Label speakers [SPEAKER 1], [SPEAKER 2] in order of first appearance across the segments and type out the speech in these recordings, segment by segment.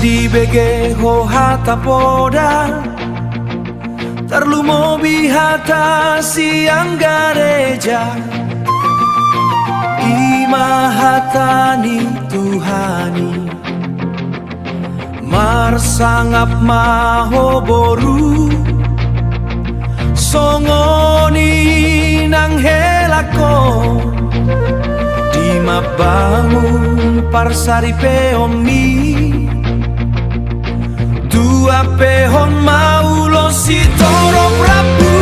[SPEAKER 1] di bege ho hata poda Tarlumo bihata siang gareja Imahatani Tuhani Marsangap mahoboru Songoni nang helako Di mabangun parsari peomi Dua pehon maulo si toro prabu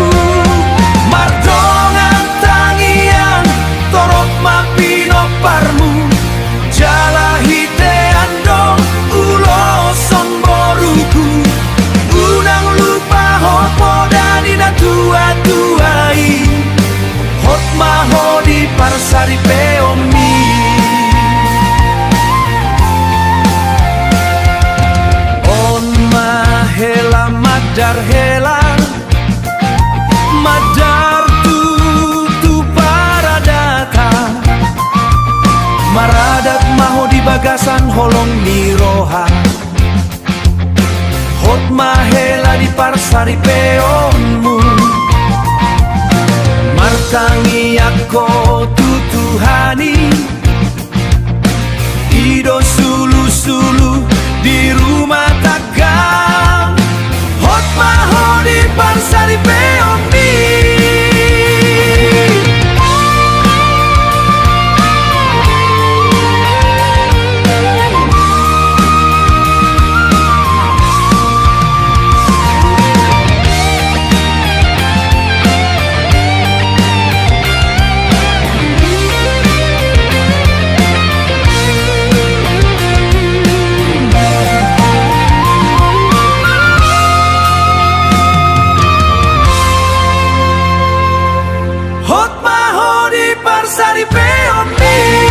[SPEAKER 1] Mardongan tangian torok mapino parmu Jala hite andong ulo son boruku Unang lupa hopo danina tua-tuai Hot maho di parsari peomi Hela madar hela madar tu paradata maradat maho di bagasan holong miroha hot mahela di parsari peonmu martangi ako tutuhani ido sulu-sulu di rumah tagang hot maho di parsari peomi Hot maho di parsari peomi